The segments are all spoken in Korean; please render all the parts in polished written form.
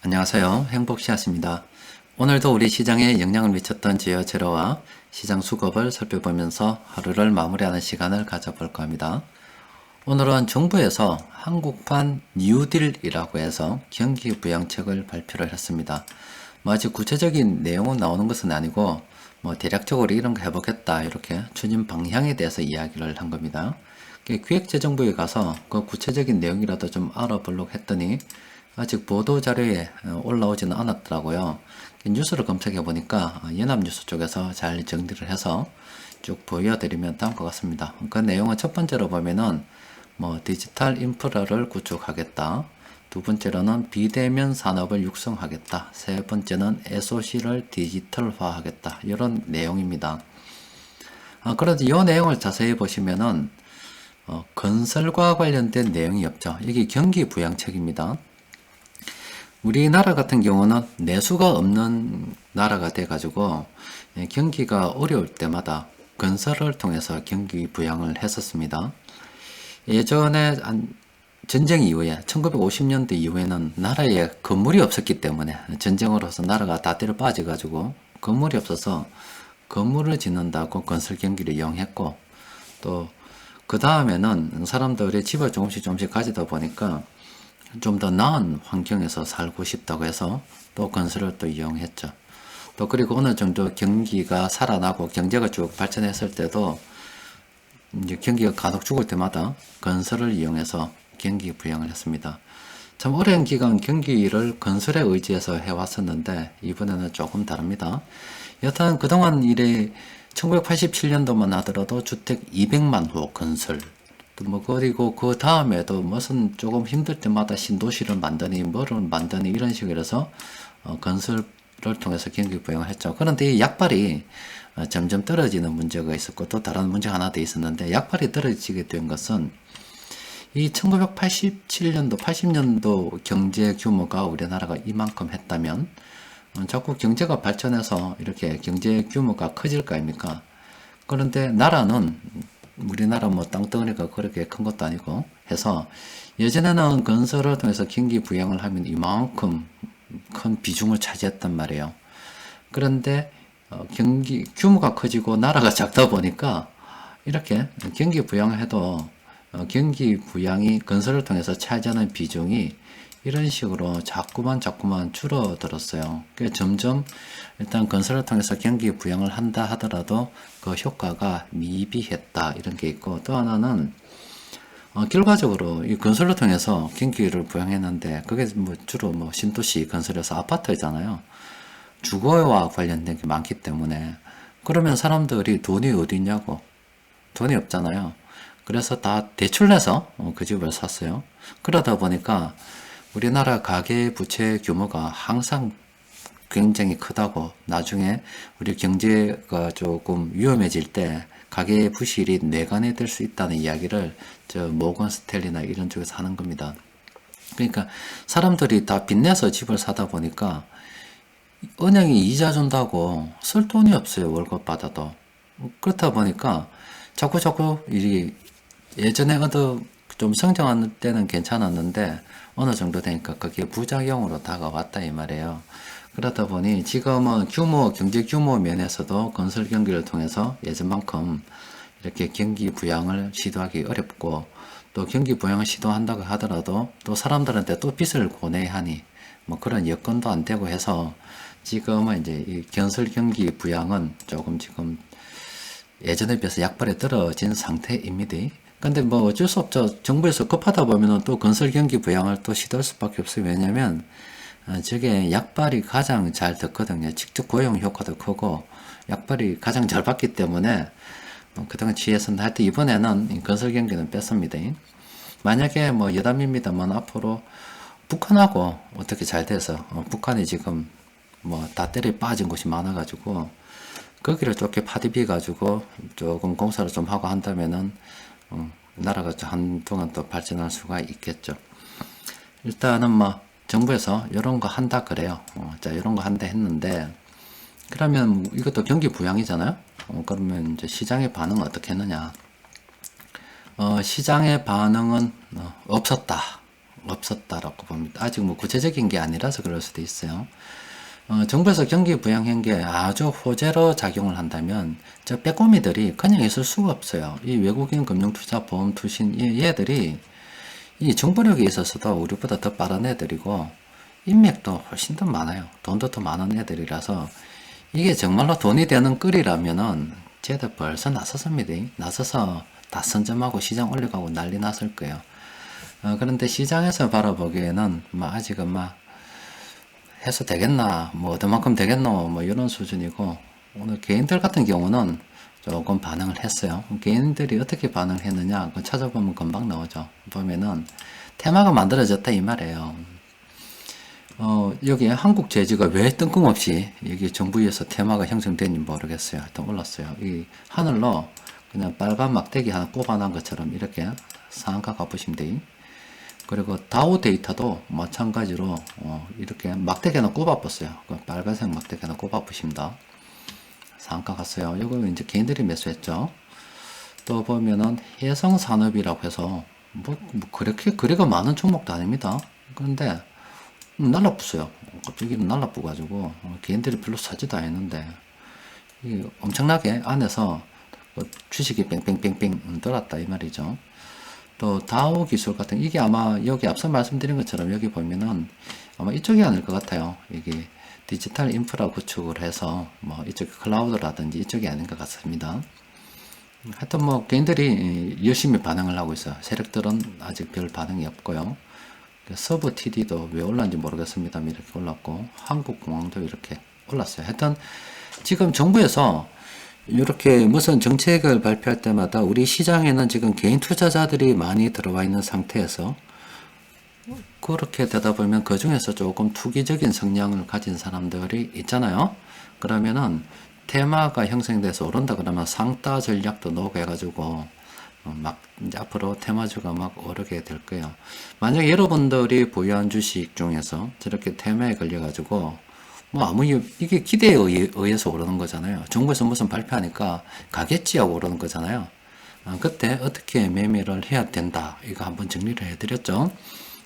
안녕하세요. 행복씨앗입니다. 오늘도 우리 시장에 영향을 미쳤던 주요 재료와 시장 수급을 살펴보면서 하루를 마무리하는 시간을 가져볼까 합니다. 오늘은 정부에서 한국판 뉴딜이라고 해서 경기 부양책을 발표를 했습니다. 아직 구체적인 내용은 나오는 것은 아니고 대략적으로 이런 거 해보겠다 이렇게 추진 방향에 대해서 이야기를 한 겁니다. 기획재정부에 가서 그 구체적인 내용이라도 좀 알아보려고 했더니 아직 보도자료에 올라오지는 않았더라고요. 뉴스를 검색해 보니까 연합뉴스 쪽에서 잘 정리를 해서 쭉 보여드리면 다음과 같습니다. 그 내용은 첫 번째로 보면은 디지털 인프라를 구축하겠다. 두 번째로는 비대면 산업을 육성하겠다. 세 번째는 SOC를 디지털화하겠다. 이런 내용입니다. 그런데 이 내용을 자세히 보시면은 건설과 관련된 내용이 없죠. 이게 경기 부양책입니다. 우리나라 같은 경우는 내수가 없는 나라가 돼가지고 경기가 어려울 때마다 건설을 통해서 경기 부양을 했었습니다. 예전에 전쟁 이후에 1950년대 이후에는 나라에 건물이 없었기 때문에 전쟁으로서 나라가 다 때려 빠져가지고 건물이 없어서 건물을 짓는다고 건설 경기를 이용했고, 또 그 다음에는 사람들이 집을 조금씩 가지다 보니까 좀 더 나은 환경에서 살고 싶다고 해서 또 건설을 또 이용했죠. 또 그리고 어느 정도 경기가 살아나고 경제가 쭉 발전했을 때도 이제 경기가 가독 죽을 때마다 건설을 이용해서 경기 부양을 했습니다. 참 오랜 기간 경기를 건설에 의지해서 해왔었는데 이번에는 조금 다릅니다. 여튼 그동안 이래 1987년도만 하더라도 주택 200만 호 건설, 그리고 그 다음에도 무슨 조금 힘들 때마다 신도시를 만드니 뭐를 만드니 이런 식으로 해서 건설을 통해서 경기 부양을 했죠. 그런데 이 약발이 점점 떨어지는 문제가 있었고, 또 다른 문제 하나 더 있었는데, 약발이 떨어지게 된 것은 이 1987년도 80년도 경제 규모가 우리나라가 이만큼 했다면 자꾸 경제가 발전해서 이렇게 경제 규모가 커질 거 아닙니까? 그런데 나라는 우리나라 땅덩어리가 그렇게 큰 것도 아니고 해서 예전에는 건설을 통해서 경기 부양을 하면 이만큼 큰 비중을 차지했단 말이에요. 그런데 경기 규모가 커지고 나라가 작다 보니까 이렇게 경기 부양을 해도 경기 부양이 건설을 통해서 차지하는 비중이 이런 식으로 자꾸만 줄어들었어요. 그래서 점점 일단 건설을 통해서 경기 부양을 한다 하더라도 그 효과가 미비했다 이런 게 있고, 또 하나는 결과적으로 이 건설을 통해서 경기를 부양했는데 그게 주로 신도시 건설에서 아파트잖아요. 주거와 관련된 게 많기 때문에, 그러면 사람들이 돈이 어디 있냐고, 돈이 없잖아요. 그래서 다 대출내서 그 집을 샀어요. 그러다 보니까 우리나라 가계 부채 규모가 항상 굉장히 크다고, 나중에 우리 경제가 조금 위험해질 때 가계 부실이 뇌관에 될 수 있다는 이야기를 모건 스탠리나 이런 쪽에서 하는 겁니다. 그러니까 사람들이 다 빚내서 집을 사다 보니까 은행이 이자 준다고 쓸 돈이 없어요. 월급 받아도. 그렇다 보니까 자꾸 이 예전에 좀 성장할 때는 괜찮았는데 어느 정도 되니까 그게 부작용으로 다가왔다 이 말이에요. 그러다 보니 지금은 경제 규모 면에서도 건설 경기를 통해서 예전만큼 이렇게 경기 부양을 시도하기 어렵고, 또 경기 부양을 시도한다고 하더라도 또 사람들한테 또 빚을 고내야 하니 그런 여건도 안 되고 해서 지금은 이제 이 건설 경기 부양은 조금 지금 예전에 비해서 약발에 떨어진 상태입니다. 근데 어쩔 수 없죠. 정부에서 급하다 보면은 또 건설 경기 부양을 또 시도할 수밖에 없어요. 왜냐면 저게 약발이 가장 잘 듣거든요. 직접 고용 효과도 크고 약발이 가장 잘 받기 때문에 그동안 취해서는 하여튼 이번에는 건설 경기는 뺐습니다. 만약에 여담입니다만 앞으로 북한하고 어떻게 잘 돼서 북한이 지금 다 때려 빠진 곳이 많아가지고 거기를 좁게 파디비 가지고 조금 공사를 좀 하고 한다면은 나라가 한동안 또 발전할 수가 있겠죠. 일단은 정부에서 이런 거 한다 그래요. 자, 이런 거 한다 했는데, 그러면 이것도 경기 부양이잖아요. 그러면 이제 시장의 반응은 어떻게 했느냐? 시장의 반응은 없었다. 없었다라고 봅니다. 아직 뭐 구체적인 게 아니라서 그럴 수도 있어요. 정부에서 경기 부양한 게 아주 호재로 작용을 한다면 저 빼꼼이들이 그냥 있을 수가 없어요. 이 외국인 금융투자보험 투신 얘들이 이 정보력에 있어서도 우리보다 더 빠른 애들이고 인맥도 훨씬 더 많아요. 돈도 더 많은 애들이라서 이게 정말로 돈이 되는 끓이라면은 쟤들 벌써 나섰습니다. 나서서 다 선점하고 시장 올려가고 난리 났을 거예요. 그런데 시장에서 바라보기에는 아직은 해서 되겠나, 어디만큼 되겠노, 이런 수준이고, 오늘 개인들 같은 경우는 조금 반응을 했어요. 개인들이 어떻게 반응을 했느냐, 그거 찾아보면 금방 나오죠. 보면은, 테마가 만들어졌다, 이 말이에요. 여기 한국 재즈가 왜 뜬금없이 여기 정부에서 테마가 형성됐는지 모르겠어요. 하여튼 올랐어요. 이 하늘로 그냥 빨간 막대기 하나 꼽아놓은 것처럼 이렇게 상한가 가보시면 돼요. 그리고 다우 데이터도 마찬가지로 이렇게 막대기 하나 꼽아봤어요. 빨간색 막대기 하나 꼽아보십니다. 상한가 갔어요. 이거 이제 개인들이 매수했죠. 또 보면은 해성산업이라고 해서 그렇게 거래가 많은 종목도 아닙니다. 그런데 날라붙어요. 갑자기 날라붙어가지고 개인들이 별로 사지도 않았는데 엄청나게 안에서 주식이 뺑뺑뺑뺑 돌았다 이 말이죠. 또 다우 기술 같은 이게 아마 여기 앞서 말씀드린 것처럼 여기 보면은 아마 이쪽이 아닐 것 같아요. 이게 디지털 인프라 구축을 해서 이쪽 클라우드라든지 이쪽이 아닌 것 같습니다. 하여튼 개인들이 열심히 반응을 하고 있어요. 세력들은 아직 별 반응이 없고요. 서브 TD도 왜 올랐는지 모르겠습니다. 이렇게 올랐고 한국공항도 이렇게 올랐어요. 하여튼 지금 정부에서 이렇게 무슨 정책을 발표할 때마다 우리 시장에는 지금 개인 투자자들이 많이 들어와 있는 상태에서 그렇게 되다 보면 그 중에서 조금 투기적인 성향을 가진 사람들이 있잖아요. 그러면은 테마가 형성돼서 오른다 그러면 상따 전략도 넣고 해가지고 이제 앞으로 테마주가 오르게 될 거예요. 만약에 여러분들이 보유한 주식 중에서 저렇게 테마에 걸려가지고 이게 기대에 의해서 오르는 거잖아요. 정부에서 무슨 발표하니까 가겠지 하고 오르는 거잖아요. 그때 어떻게 매매를 해야 된다. 이거 한번 정리를 해드렸죠.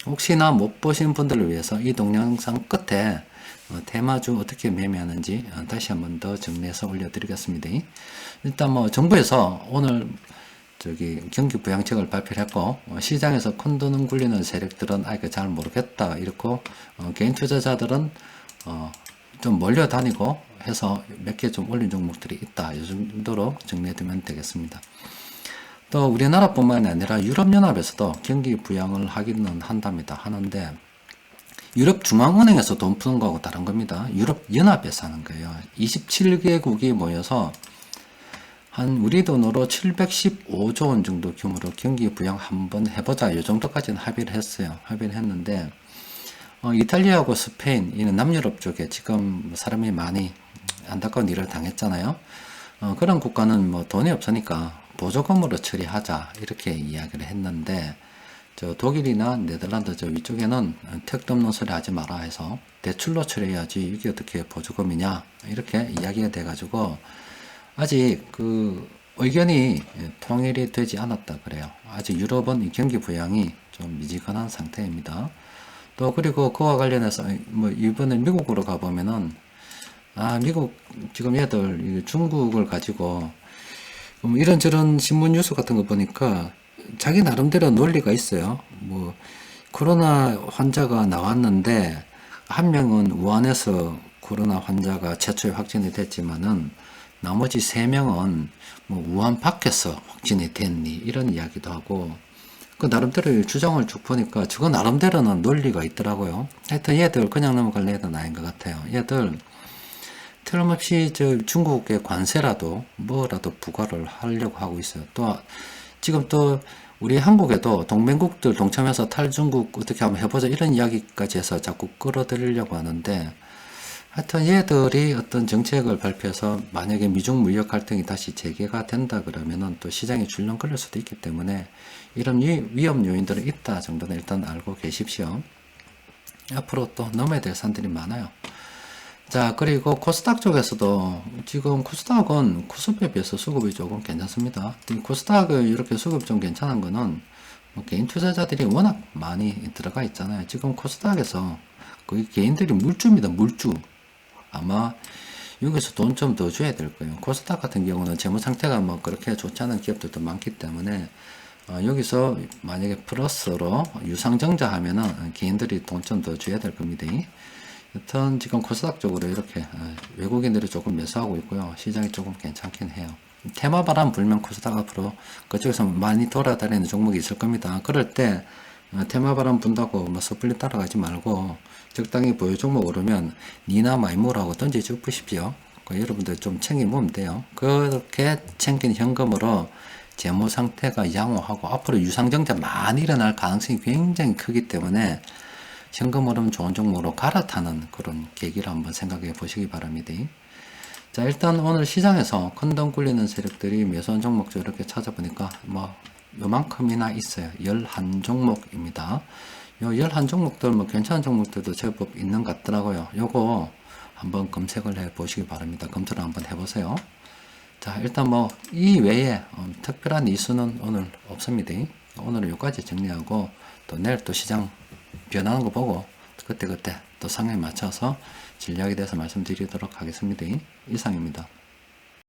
혹시나 못 보신 분들을 위해서 이 동영상 끝에 테마주 어떻게 매매하는지 다시 한번 더 정리해서 올려드리겠습니다. 일단 정부에서 오늘 경기 부양책을 발표를 했고 시장에서 큰 돈을 굴리는 세력들은 이거 잘 모르겠다 이렇고 개인 투자자들은 좀 몰려다니고 해서 몇 개 좀 올린 종목들이 있다. 이 정도로 정리해두면 되겠습니다. 또 우리나라뿐만 아니라 유럽연합에서도 경기 부양을 하기는 한답니다. 하는데 유럽중앙은행에서 돈 푸는 거하고 다른 겁니다. 유럽연합에서 하는 거예요. 27개국이 모여서 한 우리 돈으로 715조 원 정도 규모로 경기 부양 한번 해보자. 이 정도까지는 합의를 했어요. 합의를 했는데 이탈리아하고 스페인, 이는 남유럽 쪽에 지금 사람이 많이 안타까운 일을 당했잖아요. 그런 국가는 돈이 없으니까 보조금으로 처리하자 이렇게 이야기를 했는데 독일이나 네덜란드 위쪽에는 택도 없는 소리 하지 마라 해서 대출로 처리해야지 이게 어떻게 보조금이냐 이렇게 이야기가 돼가지고 아직 그 의견이 통일이 되지 않았다 그래요. 아직 유럽은 이 경기 부양이 좀 미지근한 상태입니다. 또 그리고 그와 관련해서 이번에 미국으로 가보면은 미국 지금 얘들 중국을 가지고 이런저런 신문 뉴스 같은 거 보니까 자기 나름대로 논리가 있어요. 코로나 환자가 나왔는데 한 명은 우한에서 코로나 환자가 최초에 확진이 됐지만은 나머지 3명은 우한 밖에서 확진이 됐니 이런 이야기도 하고 그 나름대로 주장을 쭉 보니까 저거 나름대로는 논리가 있더라고요. 하여튼 얘들 그냥 넘어갈 애는 아닌 것 같아요. 얘들 틀림없이 중국의 관세라도 뭐라도 부과를 하려고 하고 있어요. 또 지금 또 우리 한국에도 동맹국들 동참해서 탈중국 어떻게 한번 해보자 이런 이야기까지 해서 자꾸 끌어들이려고 하는데 하여튼 얘들이 어떤 정책을 발표해서 만약에 미중 무역 갈등이 다시 재개가 된다 그러면은 또 시장에 출렁 걸릴 수도 있기 때문에 이런 위험 요인들은 있다 정도는 일단 알고 계십시오. 앞으로 또 넘어야 될 산들이 많아요. 자, 그리고 코스닥 쪽에서도 지금 코스닥은 코스피에 비해서 수급이 조금 괜찮습니다. 이 코스닥을 이렇게 수급 좀 괜찮은 거는 뭐 개인 투자자들이 워낙 많이 들어가 있잖아요. 지금 코스닥에서 거의 개인들이 물주입니다. 물주. 아마 여기서 돈 좀 더 줘야 될 거예요. 코스닥 같은 경우는 재무 상태가 뭐 그렇게 좋지 않은 기업들도 많기 때문에 여기서 만약에 플러스로 유상증자 하면은 개인들이 돈 좀 더 줘야 될 겁니다. 여튼 지금 코스닥 쪽으로 이렇게 외국인들이 조금 매수하고 있고요. 시장이 조금 괜찮긴 해요. 테마바람 불면 코스닥 앞으로 그쪽에서 많이 돌아다니는 종목이 있을 겁니다. 그럴 때 테마바람 분다고 뭐 섣불리 따라가지 말고 적당히 보유 종목 오르면 니나 마이무라고 던지주 보십시오. 여러분들 좀 챙기면 돼요. 그렇게 챙긴 현금으로 재무 상태가 양호하고 앞으로 유상증자 많이 일어날 가능성이 굉장히 크기 때문에 현금 흐름 좋은 종목으로 갈아타는 그런 계기를 한번 생각해 보시기 바랍니다. 자, 일단 오늘 시장에서 큰돈 굴리는 세력들이 매수한 종목들 이렇게 찾아보니까 뭐 요만큼이나 있어요. 11종목입니다. 요 11종목들 뭐 괜찮은 종목들도 제법 있는 것 같더라고요. 요거 한번 검색을 해 보시기 바랍니다. 검토를 한번 해보세요. 자, 일단 뭐 이 외에 특별한 이슈는 오늘 없습니다. 오늘은 여기까지 정리하고 또 내일 또 시장 변하는 거 보고 그때그때 또 상황에 맞춰서 전략에 대해서 말씀드리도록 하겠습니다. 이상입니다.